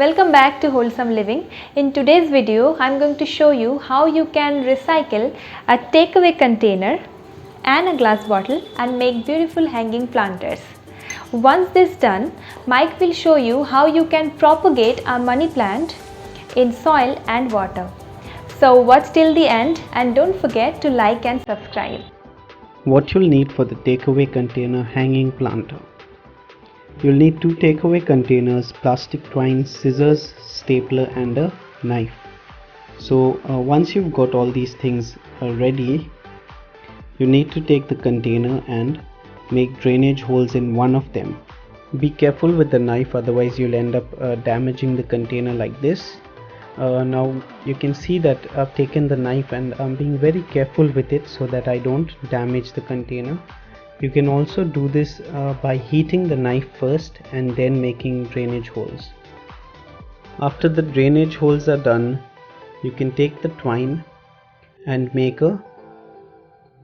Welcome back to Wholesome Living. In today's video, I'm going to show you how you can recycle a takeaway container and a glass bottle and make beautiful hanging planters. Once this is done, Mike will show you how you can propagate a money plant in soil and water. So watch till the end and don't forget to like and subscribe. What you'll need for the takeaway container hanging planter. You'll need 2 takeaway containers, plastic twine, scissors, stapler and a knife. So once you've got all these things ready, you need to take the container and make drainage holes in one of them. Be careful with the knife, otherwise you'll end up damaging the container like this. Now you can see that I've taken the knife and I'm being very careful with it so that I don't damage the container. You can also do this by heating the knife first and then making drainage holes. After the drainage holes are done, you can take the twine and make a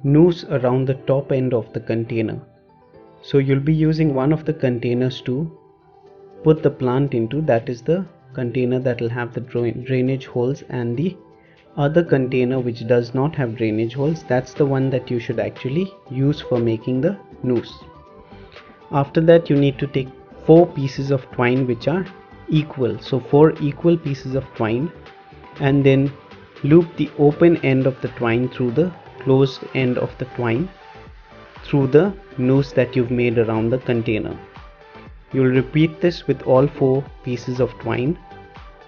noose around the top end of the container. So you'll be using one of the containers to put the plant into, that is the container that will have the drainage holes, and the other container which does not have drainage holes, that's the one that you should actually use for making the noose. After that you need to take 4 pieces of twine which are equal, so 4 equal pieces of twine, and then loop the open end of the twine through the closed end of the twine through the noose that you've made around the container. You'll repeat this with all 4 pieces of twine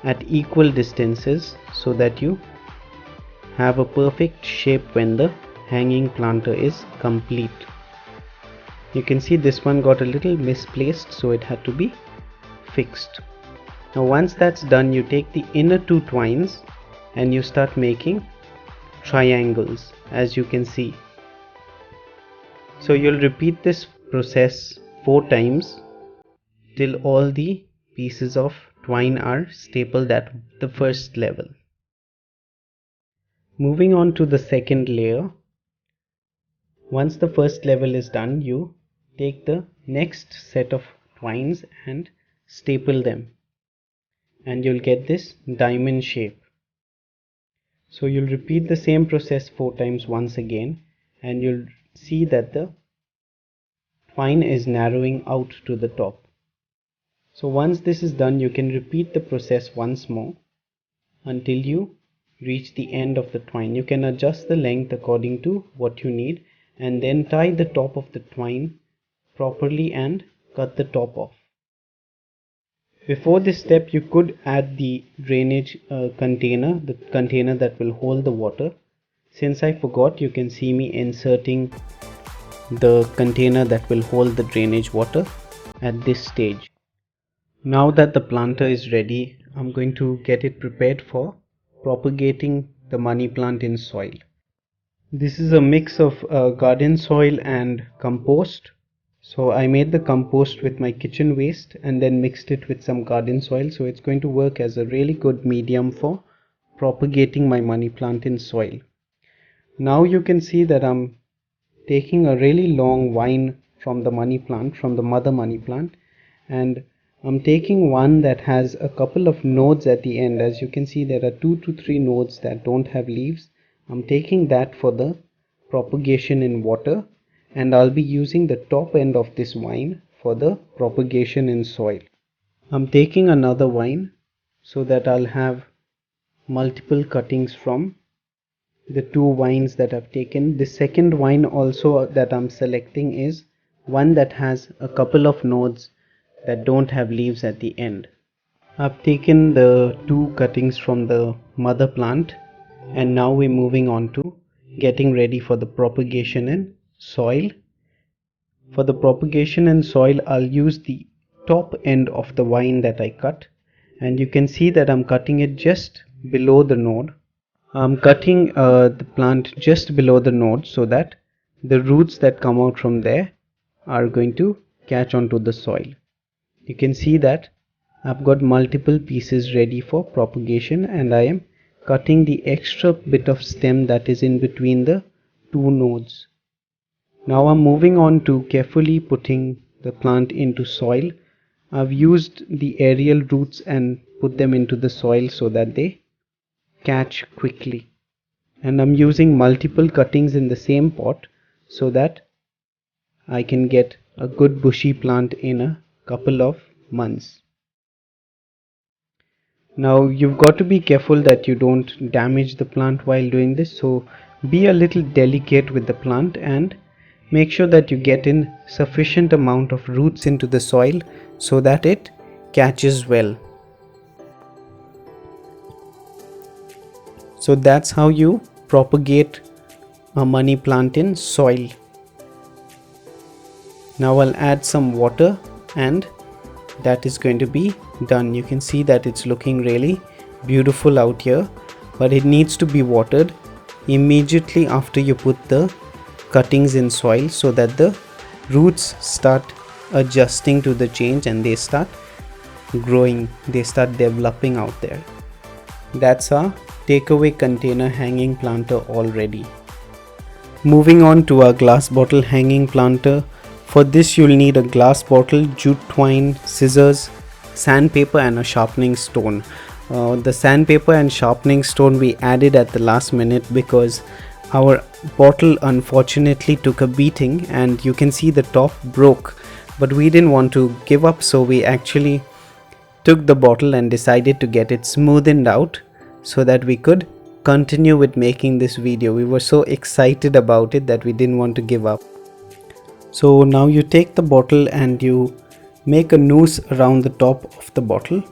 at equal distances so that you have a perfect shape when the hanging planter is complete. You can see this one got a little misplaced, so it had to be fixed. Now once that's done, you take the inner 2 twines and you start making triangles, as you can see. So you'll repeat this process 4 times till all the pieces of twine are stapled at the first level. Moving on to the second layer. Once the first level is done, you take the next set of twines and staple them, and you'll get this diamond shape. So you'll repeat the same process 4 times once again, and you'll see that the twine is narrowing out to the top. So once this is done, you can repeat the process once more until you reach the end of the twine. You can adjust the length according to what you need, and then tie the top of the twine properly and cut the top off. Before this step, you could add the drainage container, the container that will hold the water. Since I forgot, you can see me inserting the container that will hold the drainage water at this stage. Now that the planter is ready, I'm going to get it prepared for propagating the money plant in soil. This is a mix of garden soil and compost. So I made the compost with my kitchen waste and then mixed it with some garden soil. So it's going to work as a really good medium for propagating my money plant in soil. Now you can see that I'm taking a really long vine from the money plant, from the mother money plant, and I'm taking one that has a couple of nodes at the end. As you can see, there are 2 to 3 nodes that don't have leaves. I'm taking that for the propagation in water, and I'll be using the top end of this vine for the propagation in soil. I'm taking another vine so that I'll have multiple cuttings from the 2 vines that I've taken. The second vine also that I'm selecting is one that has a couple of nodes that don't have leaves at the end. I've taken the 2 cuttings from the mother plant, and now we're moving on to getting ready for the propagation in soil. For the propagation in soil, I'll use the top end of the vine that I cut, and you can see that I'm cutting it just below the node. I'm cutting the plant just below the node so that the roots that come out from there are going to catch onto the soil. You can see that I've got multiple pieces ready for propagation, and I am cutting the extra bit of stem that is in between the 2 nodes. Now I'm moving on to carefully putting the plant into soil. I've used the aerial roots and put them into the soil so that they catch quickly. And I'm using multiple cuttings in the same pot so that I can get a good bushy plant in a couple of months. Now you've got to be careful that you don't damage the plant while doing this, so be a little delicate with the plant and make sure that you get in sufficient amount of roots into the soil so that it catches well. So that's how you propagate a money plant in soil. Now I'll add some water and that is going to be done. You can see that it's looking really beautiful out here, but it needs to be watered immediately after you put the cuttings in soil so that the roots start adjusting to the change and they start growing, they start developing out there. That's our takeaway container hanging planter all ready. Moving on to our glass bottle hanging planter. For this you'll need a glass bottle, jute twine, scissors, sandpaper and a sharpening stone. The sandpaper and sharpening stone we added at the last minute because our bottle unfortunately took a beating and you can see the top broke, but we didn't want to give up, so we actually took the bottle and decided to get it smoothened out so that we could continue with making this video. We were so excited about it that we didn't want to give up. So now you take the bottle and you make a noose around the top of the bottle,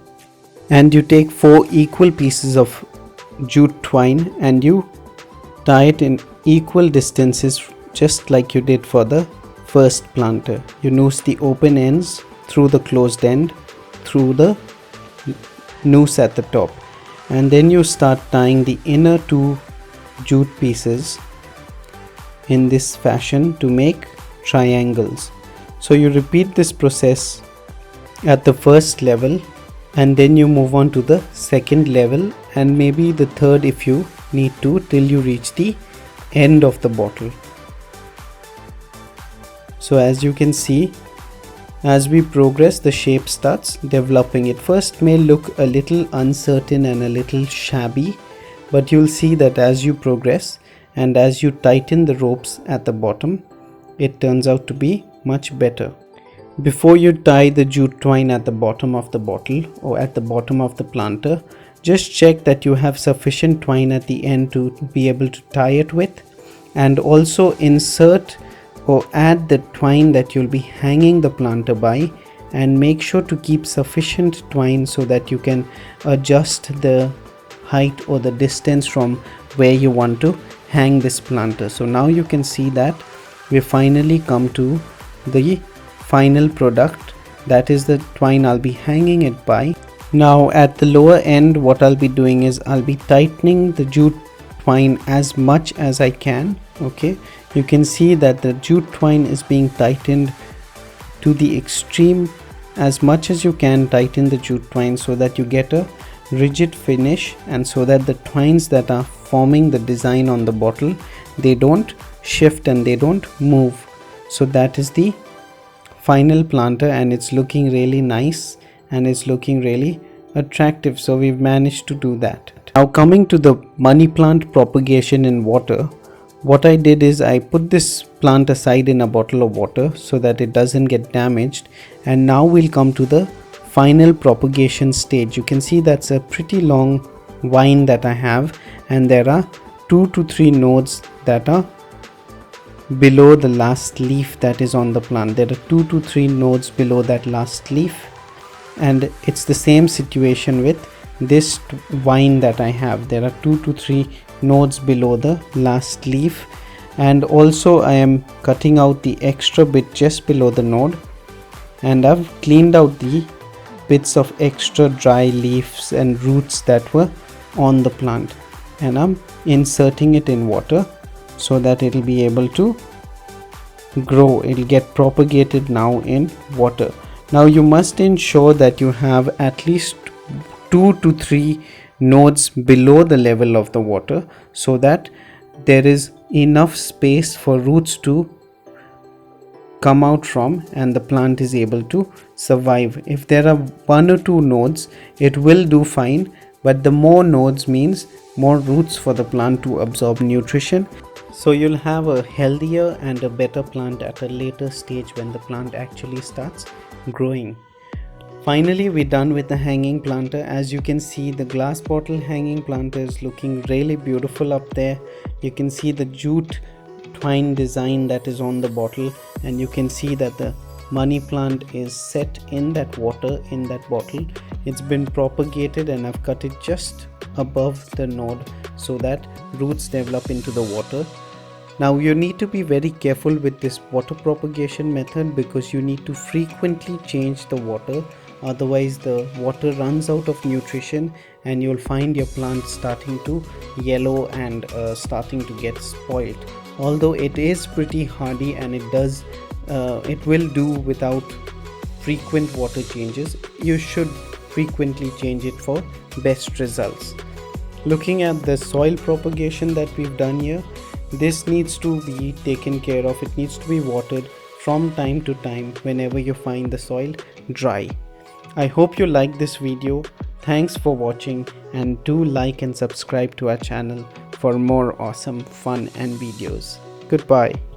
and you take 4 equal pieces of jute twine and you tie it in equal distances just like you did for the first planter. You noose the open ends through the closed end through the noose at the top, and then you start tying the inner 2 jute pieces in this fashion to make triangles. So you repeat this process at the first level and then you move on to the second level and maybe the third if you need to, till you reach the end of the bottle. So as you can see, as we progress, the shape starts developing. It first may look a little uncertain and a little shabby, but you'll see that as you progress and as you tighten the ropes at the bottom, it turns out to be much better. Before you tie the jute twine at the bottom of the bottle or at the bottom of the planter, just check that you have sufficient twine at the end to be able to tie it with, and also insert or add the twine that you'll be hanging the planter by, and make sure to keep sufficient twine so that you can adjust the height or the distance from where you want to hang this planter. So now you can see that we finally come to the final product, that is the twine I'll be hanging it by. Now at the lower end, what I'll be doing is I'll be tightening the jute twine as much as I can. Okay, you can see that the jute twine is being tightened to the extreme. As much as you can tighten the jute twine so that you get a rigid finish, and so that the twines that are forming the design on the bottle, they don't shift and they don't move. So that is the final planter, and it's looking really nice and it's looking really attractive. So we've managed to do that. Now coming to the money plant propagation in water, what I did is I put this plant aside in a bottle of water so that it doesn't get damaged, and now we'll come to the final propagation stage. You can see that's a pretty long vine that I have, and there are 2 to 3 nodes that are below the last leaf that is on the plant. There are 2 to 3 nodes below that last leaf, and it's the same situation with this vine that I have. There are 2 to 3 nodes below the last leaf, and also I am cutting out the extra bit just below the node, and I've cleaned out the bits of extra dry leaves and roots that were on the plant, and I'm inserting it in water so that it'll be able to grow. It'll get propagated now in water. Now you must ensure that you have at least 2 to 3 nodes below the level of the water so that there is enough space for roots to come out from, and the plant is able to survive. If there are 1 or 2 nodes, it will do fine, but the more nodes means more roots for the plant to absorb nutrition. So you'll have a healthier and a better plant at a later stage when the plant actually starts growing. Finally, we're done with the hanging planter. As you can see, the glass bottle hanging planter is looking really beautiful up there. You can see the jute twine design that is on the bottle, and you can see that the money plant is set in that water in that bottle. It's been propagated, and I've cut it just above the node so that roots develop into the water. Now you need to be very careful with this water propagation method because you need to frequently change the water, otherwise the water runs out of nutrition and you'll find your plant starting to yellow and starting to get spoiled. Although it is pretty hardy and it will do without frequent water changes, you should frequently change it for best results. Looking at the soil propagation that we've done here, this needs to be taken care of. It needs to be watered from time to time whenever you find the soil dry. I hope you liked this video. Thanks for watching, and do like and subscribe to our channel for more awesome fun and videos. Goodbye.